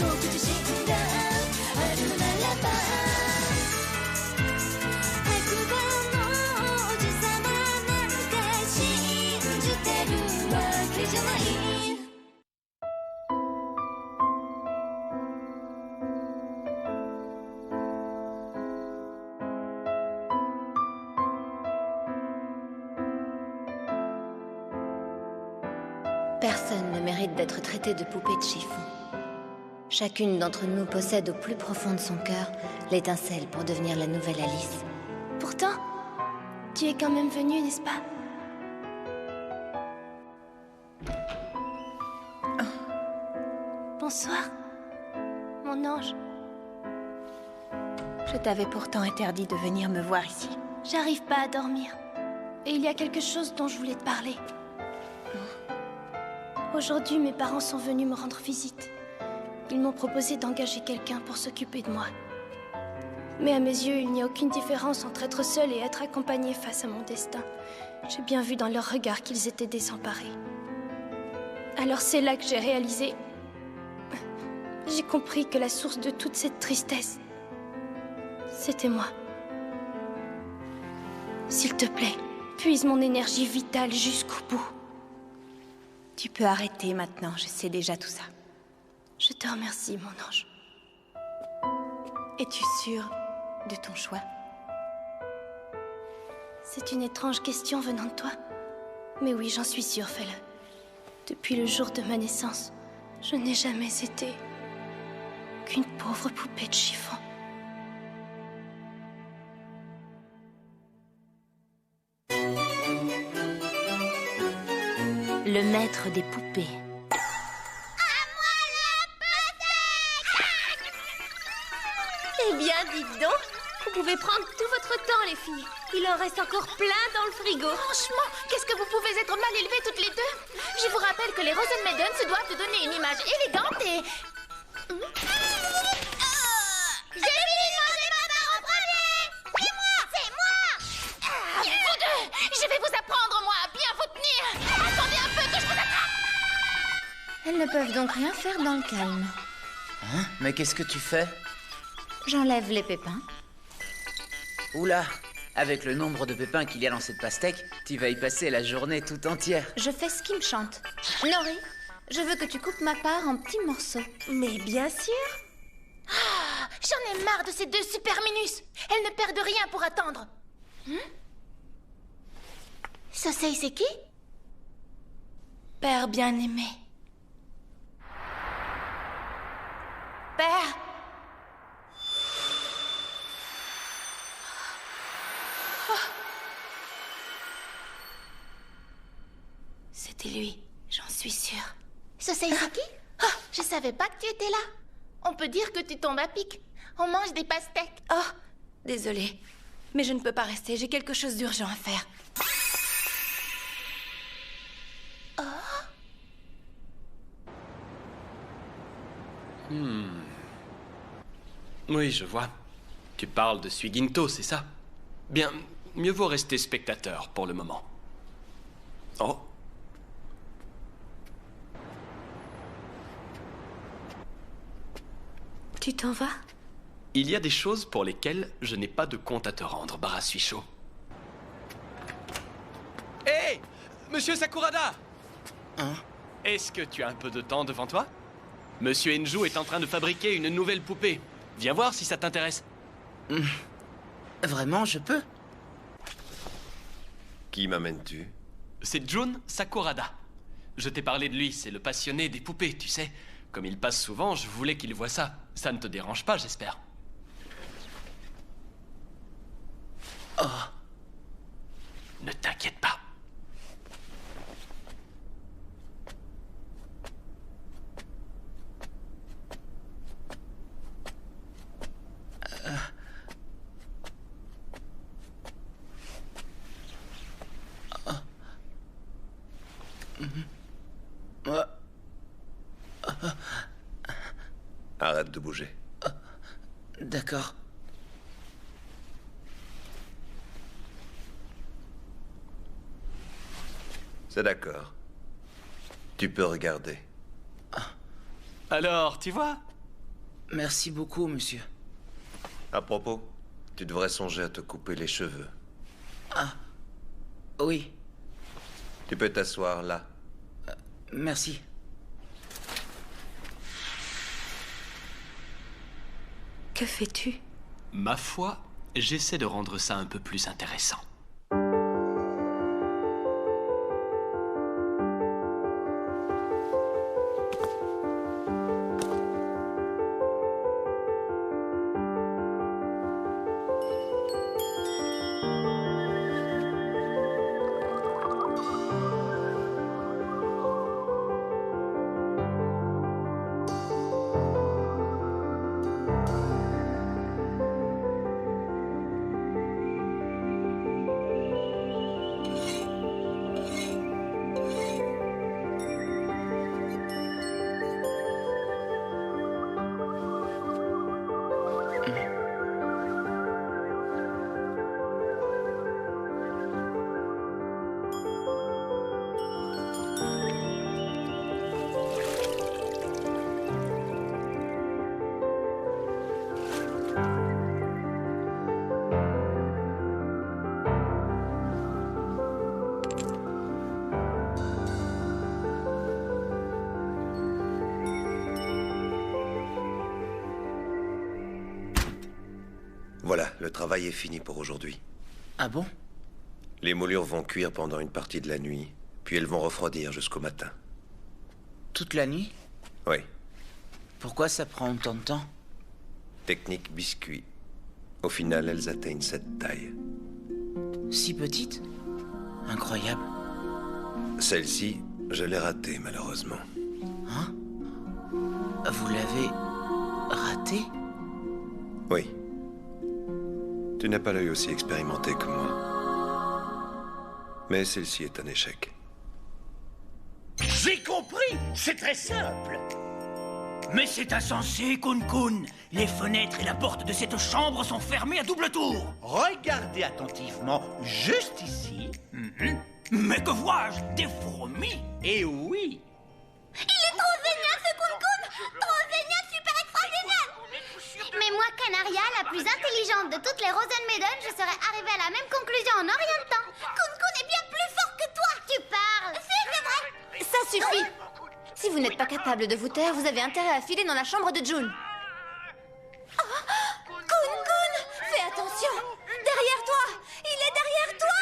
僕自身があるならば白馬の王子様なんて信じてるわけじゃない。Personne ne mérite d'être traité de poupée de chiffon. Chacune d'entre nous possède au plus profond de son cœur l'étincelle pour devenir la nouvelle Alice. Pourtant, tu es quand même venu, n'est-ce pas? Bonsoir, mon ange. Je t'avais pourtant interdit de venir me voir ici. J'arrive pas à dormir. Et il y a quelque chose dont je voulais te parler. Aujourd'hui, mes parents sont venus me rendre visite. Ils m'ont proposé d'engager quelqu'un pour s'occuper de moi. Mais à mes yeux, il n'y a aucune différence entre être seule et être accompagnée face à mon destin. J'ai bien vu dans leurs regards qu'ils étaient désemparés. Alors c'est là que j'ai réalisé... J'ai compris que la source de toute cette tristesse, c'était moi. S'il te plaît, puise mon énergie vitale jusqu'au bout. Tu peux arrêter maintenant, je sais déjà tout ça. Je te remercie, mon ange. Es-tu sûre de ton choix? C'est une étrange question venant de toi. Mais oui, j'en suis sûre, fais-le. Depuis le jour de ma naissance, je n'ai jamais été qu'une pauvre poupée de chiffon. Le maître des poupées. Eh bien, dites donc, vous pouvez prendre tout votre temps, les filles. Il en reste encore plein dans le frigo. Franchement, qu'est-ce que vous pouvez être mal élevées toutes les deux? Je vous rappelle que les Rosenmaiden se doivent te donner une image élégante et... J'ai fini de manger ma barre en premier! C'est moi! C'est moi! Vous deux! Je vais vous apprendre, moi, à bien vous tenir! Attendez un peu que je vous attrape! Elles ne peuvent donc rien faire dans le calme. Hein? Mais qu'est-ce que tu fais? J'enlève les pépins. Oula! Avec le nombre de pépins qu'il y a dans cette pastèque, tu vas y passer la journée tout entière. Je fais ce qui me chante. Nori, je veux que tu coupes ma part en petits morceaux. Mais bien sûr. Ah, j'en ai marre de ces deux super minus. Elles ne perdent rien pour attendre. Sosei, c'est qui? Père bien-aimé. Père. C'était lui, j'en suis sûre. Sosei, c'est qui? Oh, je savais pas que tu étais là. On peut dire que tu tombes à pic. On mange des pastèques. Oh, désolée. Mais je ne peux pas rester, j'ai quelque chose d'urgent à faire. Oui, je vois. Tu parles de Suiginto, c'est ça? Bien, mieux vaut rester spectateur pour le moment. Oh. Tu t'en vas? Il y a des choses pour lesquelles je n'ai pas de compte à te rendre, Bara Suisho. Hé! Monsieur Sakurada! Hein? Est-ce que tu as un peu de temps devant toi? Monsieur Enju est en train de fabriquer une nouvelle poupée. Viens voir si ça t'intéresse. Vraiment, je peux? Qui m'amènes-tu? C'est Jun Sakurada. Je t'ai parlé de lui, c'est le passionné des poupées, tu sais. Comme il passe souvent, je voulais qu'il voie ça. Ça ne te dérange pas, j'espère. Oh. Ne t'inquiète pas. Arrête de bouger. D'accord. C'est d'accord. Tu peux regarder. Alors, tu vois, Merci beaucoup, monsieur. À propos, tu devrais songer à te couper les cheveux. Ah, oui, Tu peux t'asseoir là. merci. Que fais-tu? Ma foi, j'essaie de rendre ça un peu plus intéressant. Voilà, le travail est fini pour aujourd'hui. Ah bon? Les moulures vont cuire pendant une partie de la nuit, puis elles vont refroidir jusqu'au matin. Toute la nuit? Oui, Pourquoi ça prend autant de temps? technique biscuit. Au final, elles atteignent cette taille. Si petite? Incroyable. Celle-ci, je l'ai ratée, malheureusement. Hein? Vous l'avez raté? Oui. Tu n'as pas l'œil aussi expérimenté que moi. Mais celle-ci est un échec. J'ai compris, c'est très simple. Mais c'est insensé, Kun-Kun. Les fenêtres et la porte de cette chambre sont fermées à double tour. Regardez attentivement, juste ici. Mais que vois-je? Des fourmis? Eh oui. Il est trop génial ce Kun-Kun! Trop génial, super extra génial! Mais moi, Canaria, la plus intelligente de toutes les Rosenmaiden, je serais arrivée à la même conclusion en un rien de temps. Kun-Kun est bien plus fort que toi! Tu parles! C'est vrai! Ça suffit! Si vous n'êtes pas capable de vous taire, vous avez intérêt à filer dans la chambre de June. Kun-Kun! Fais attention! Derrière toi! Il est derrière toi!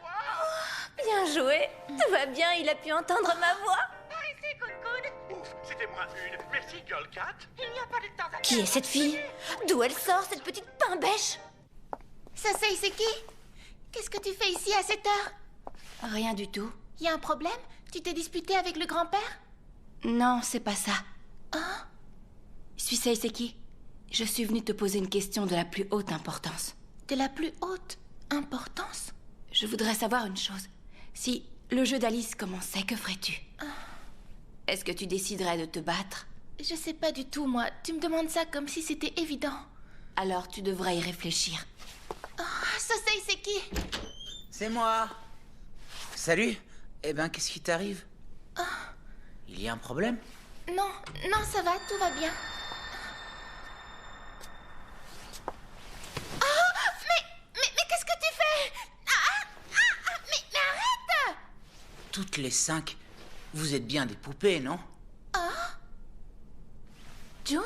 Oh, bien joué! Tout va bien, il a pu entendre ma voix. Ici, Kun-Kun. Ouf, c'était moi une. Merci, Girl Cat. Il n'y a pas de temps à... Qui est cette fille? D'où elle sort, cette petite pain bêche? Sasei, c'est qui? Qu'est-ce que tu fais ici à cette heure? Rien du tout. Y a un problème? Tu t'es disputé avec le grand-père? Non, c'est pas ça. Hein? Suisei Seki, je suis venue te poser une question de la plus haute importance. De la plus haute importance? Je voudrais savoir une chose. Si le jeu d'Alice commençait, que ferais-tu? Est-ce que tu déciderais de te battre? Je sais pas du tout, moi. Tu me demandes ça comme si c'était évident. Alors tu devrais y réfléchir. Sasei, c'est qui? C'est moi. Salut. Eh ben, qu'est-ce qui t'arrive? Il y a un problème? Non, non, ça va, tout va bien. Mais qu'est-ce que tu fais? Mais arrête! Toutes les 5, vous êtes bien des poupées, non? June?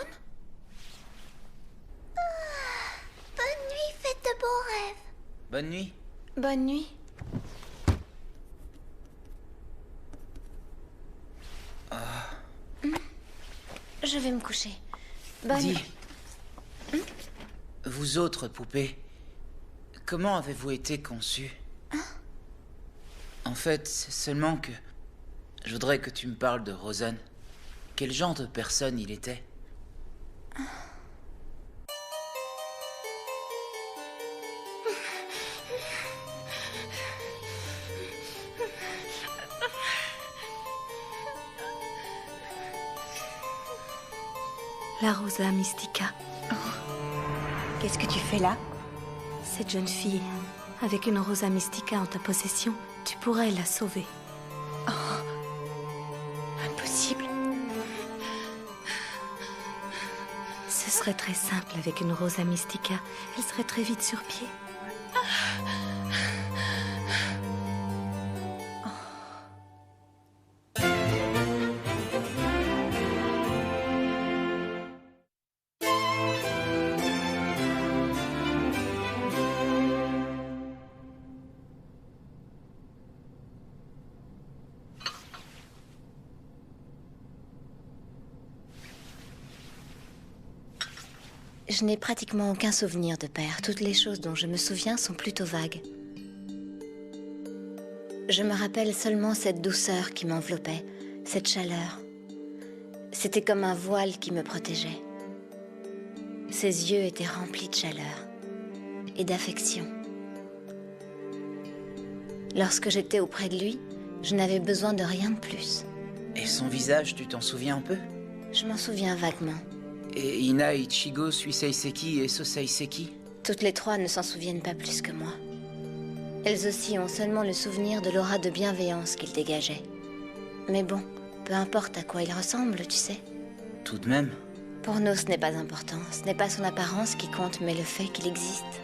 Bonne nuit, faites de beaux rêves. Bonne nuit. Bonne nuit. Je vais me coucher. Bonne Dis, nuit. vous autres poupées, comment avez-vous été conçues? En fait, c'est seulement que je voudrais que tu me parles de Rosen. Quel genre de personne il était? La Rosa Mystica. Qu'est-ce que tu fais là? Cette jeune fille, avec une Rosa Mystica en ta possession, tu pourrais la sauver. Impossible. Ce serait très simple avec une Rosa Mystica. Elle serait très vite sur pied. Je n'ai pratiquement aucun souvenir de père. Toutes les choses dont je me souviens sont plutôt vagues. Je me rappelle seulement cette douceur qui m'enveloppait, cette chaleur. C'était comme un voile qui me protégeait. Ses yeux étaient remplis de chaleur et d'affection. Lorsque j'étais auprès de lui, je n'avais besoin de rien de plus. Et son visage, tu t'en souviens un peu? Je m'en souviens vaguement. Et Ina, Ichigo, Suisei Seki et Sosei Seki? Toutes les trois ne s'en souviennent pas plus que moi. Elles aussi ont seulement le souvenir de l'aura de bienveillance qu'il dégageait. Mais bon, peu importe à quoi il ressemble, tu sais. Tout de même. Pour nous, ce n'est pas important. Ce n'est pas son apparence qui compte, mais le fait qu'il existe.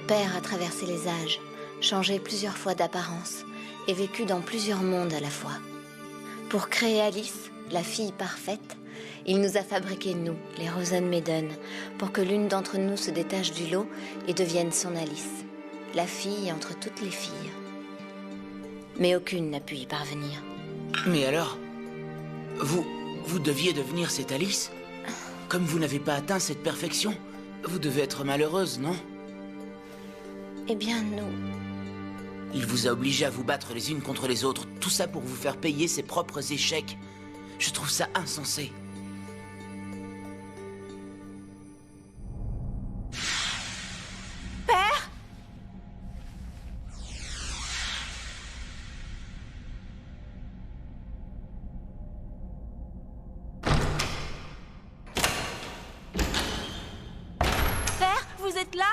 Père a traversé les âges, changé plusieurs fois d'apparence et vécu dans plusieurs mondes à la fois. Pour créer Alice, la fille parfaite, il nous a fabriqué, nous, les Rosenmaiden, pour que l'une d'entre nous se détache du lot et devienne son Alice, la fille entre toutes les filles. Mais aucune n'a pu y parvenir. Mais alors, vous deviez devenir cette Alice? Comme vous n'avez pas atteint cette perfection, vous devez être malheureuse, non? Eh bien, nous... Il vous a obligé à vous battre les unes contre les autres, tout ça pour vous faire payer ses propres échecs. Je trouve ça insensé. Père? Père, vous êtes là?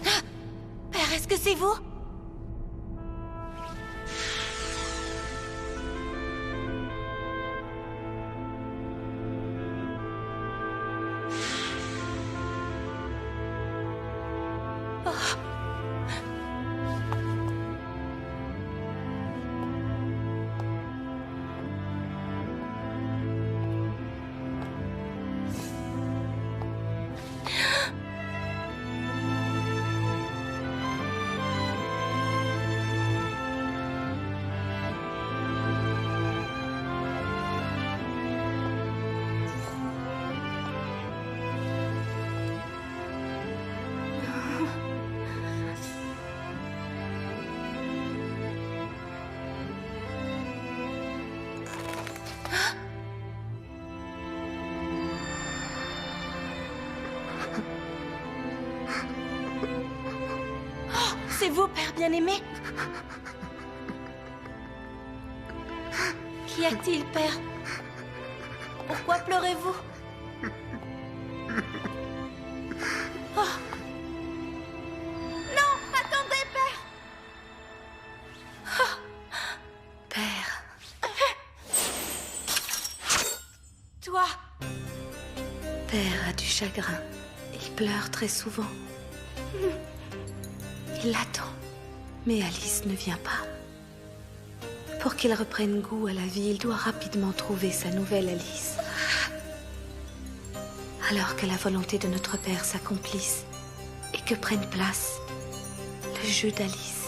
Ah! Père, est-ce que c'est vous? C'est vous, père bien-aimé? Qu'y a-t-il, père? Pourquoi pleurez-vous? Oh. Non, attendez, père! Oh. Père. Toi? Père a du chagrin. Il pleure très souvent. Il l'attend, mais Alice ne vient pas. Pour qu'il reprenne goût à la vie, il doit rapidement trouver sa nouvelle Alice. Alors que la volonté de notre Père s'accomplisse et que prenne place le jeu d'Alice.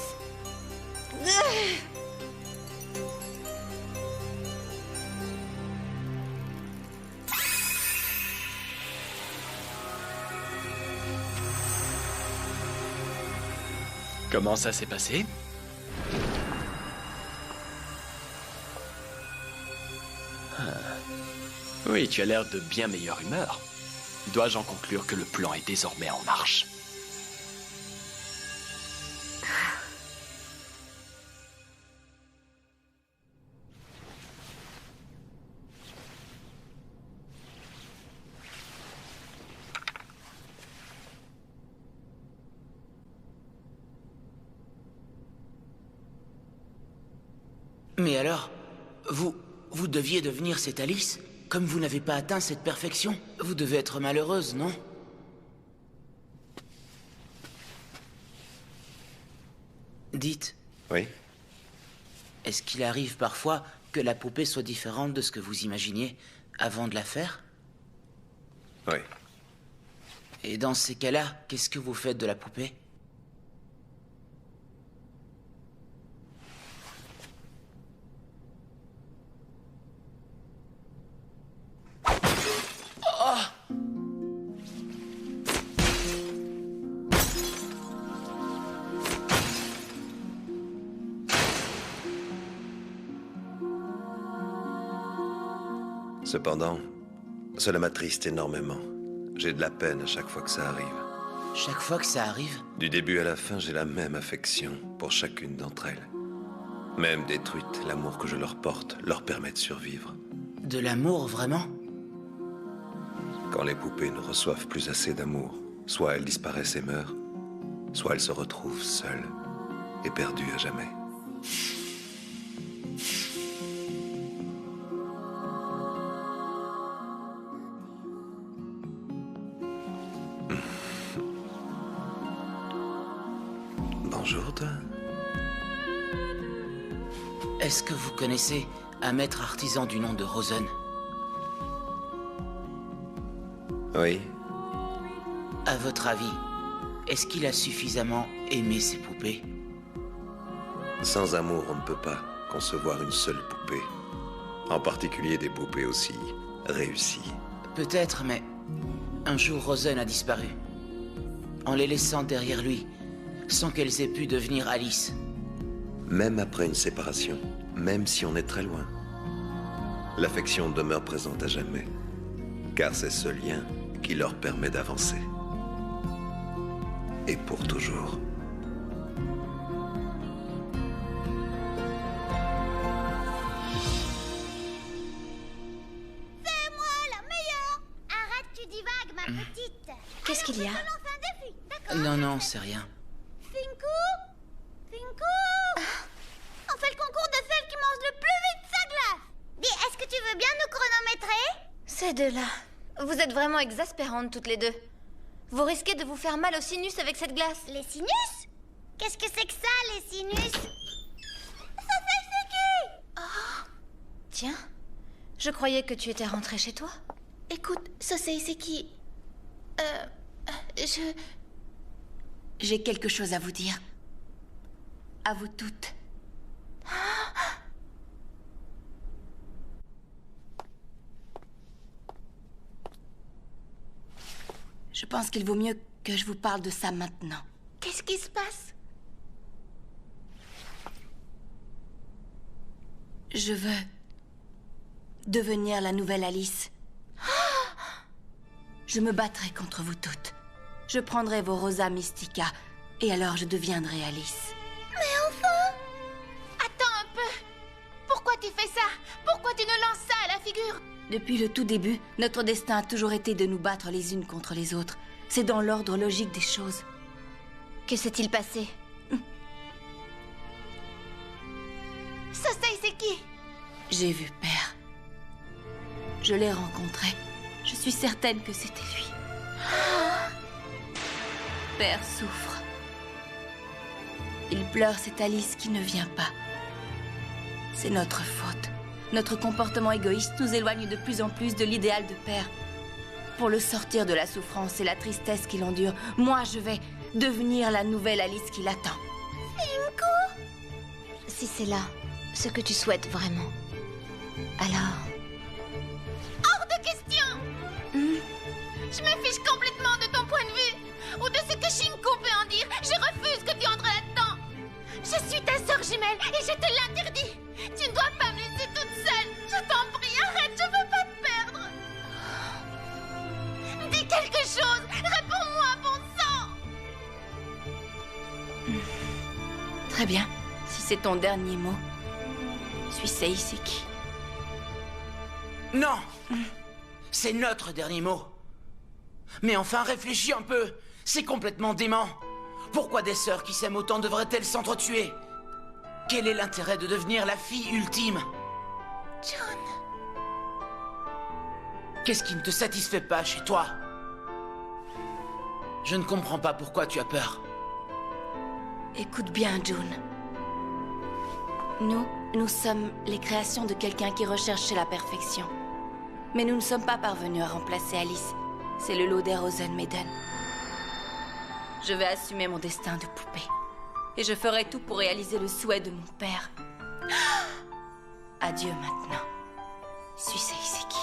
Comment ça s'est passé? Oui, tu as l'air de bien meilleure humeur. Dois-je en conclure que le plan est désormais en marche? Mais alors, Vous deviez devenir cette Alice? Comme vous n'avez pas atteint cette perfection, vous devez être malheureuse, non? Dites. Oui? Est-ce qu'il arrive parfois que la poupée soit différente de ce que vous imaginiez avant de la faire? Oui. Et dans ces cas-là, qu'est-ce que vous faites de la poupée? Cependant, cela m'attriste énormément. J'ai de la peine à chaque fois que ça arrive. Chaque fois que ça arrive? Du début à la fin, j'ai la même affection pour chacune d'entre elles. Même détruites, l'amour que je leur porte leur permet de survivre. De l'amour, vraiment? Quand les poupées ne reçoivent plus assez d'amour, soit elles disparaissent et meurent, soit elles se retrouvent seules et perdues à jamais. Bonjour, toi. Est-ce que vous connaissez un maître artisan du nom de Rosen? Oui. À votre avis, est-ce qu'il a suffisamment aimé ses poupées? Sans amour, on ne peut pas concevoir une seule poupée. En particulier des poupées aussi réussies. Peut-être, mais un jour Rosen a disparu. En les laissant derrière lui, sans qu'elles aient pu devenir Alice. Même après une séparation, même si on est très loin, l'affection demeure présente à jamais. Car c'est ce lien qui leur permet d'avancer. Et pour toujours. C'est moi la meilleure! Arrête, tu divagues, ma petite! Qu'est-ce qu'il y a? On lance un défi, d'accord? Non, c'est rien. Finkou? On fait le concours de celle qui mange le plus vite sa glace! Dis, est-ce que tu veux bien nous chronométrer? Ces deux-là, vous êtes vraiment exaspérantes toutes les deux. Vous risquez de vous faire mal au sinus avec cette glace. Les sinus? Qu'est-ce que c'est que ça, les sinus? Ça c'est qui? Tiens, je croyais que tu étais rentrée chez toi. Écoute, Sosei, c'est qui? J'ai quelque chose à vous dire. À vous toutes. Je pense qu'il vaut mieux que je vous parle de ça maintenant. Qu'est-ce qui se passe? Je veux devenir la nouvelle Alice. Je me battrai contre vous toutes. Je prendrai vos Rosa Mystica et alors je deviendrai Alice. Mais enfin! Attends un peu! Pourquoi tu fais ça? Pourquoi tu nous lances ça à la figure? Depuis le tout début, notre destin a toujours été de nous battre les unes contre les autres. C'est dans l'ordre logique des choses. Que s'est-il passé? Sosei, c'est qui? J'ai vu Père. Je l'ai rencontré. Je suis certaine que c'était lui. Père souffre. Il pleure cette Alice qui ne vient pas. C'est notre faute. Notre comportement égoïste nous éloigne de plus en plus de l'idéal de Père. Pour le sortir de la souffrance et la tristesse qu'il endure, moi je vais devenir la nouvelle Alice qui l'attend. Finkou? Si c'est là ce que tu souhaites vraiment, alors... Hors de question! Je me fiche complètement de ton point de vue ou de ce que Shinku peut en dire. Je refuse que tu entres là-dedans. Je suis ta sœur jumelle et je te l'interdis. Tu ne dois pas me laisser toute seule. Je t'en prie, arrête, je veux pas te perdre. Dis quelque chose. Réponds-moi, bon sang. Très bien. Si c'est ton dernier mot, Suisei, c'est qui? Non! C'est notre dernier mot. Mais enfin, réfléchis un peu. C'est complètement dément. Pourquoi des sœurs qui s'aiment autant devraient-elles s'entretuer? Quel est l'intérêt de devenir la fille ultime? June. Qu'est-ce qui ne te satisfait pas chez toi? Je ne comprends pas pourquoi tu as peur. Écoute bien, June. Nous sommes les créations de quelqu'un qui recherchait la perfection. Mais nous ne sommes pas parvenus à remplacer Alice. C'est le lot des Rosenmaiden. Je vais assumer mon destin de poupée. Et je ferai tout pour réaliser le souhait de mon père. Adieu maintenant. Suis Seiseki.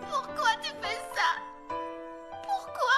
Pourquoi tu fais ça? Pourquoi?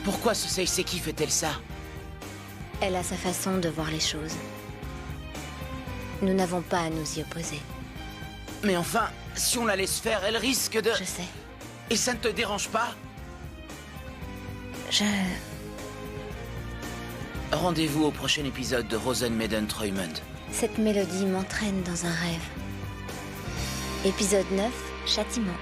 Pourquoi ce Seiseki fait-elle ça? Elle a sa façon de voir les choses. Nous n'avons pas à nous y opposer. Mais enfin, si on la laisse faire, elle risque de... Je sais. Et ça ne te dérange pas? Rendez-vous au prochain épisode de Rosenmaiden Treumund. Cette mélodie m'entraîne dans un rêve. Épisode 9, Châtiment.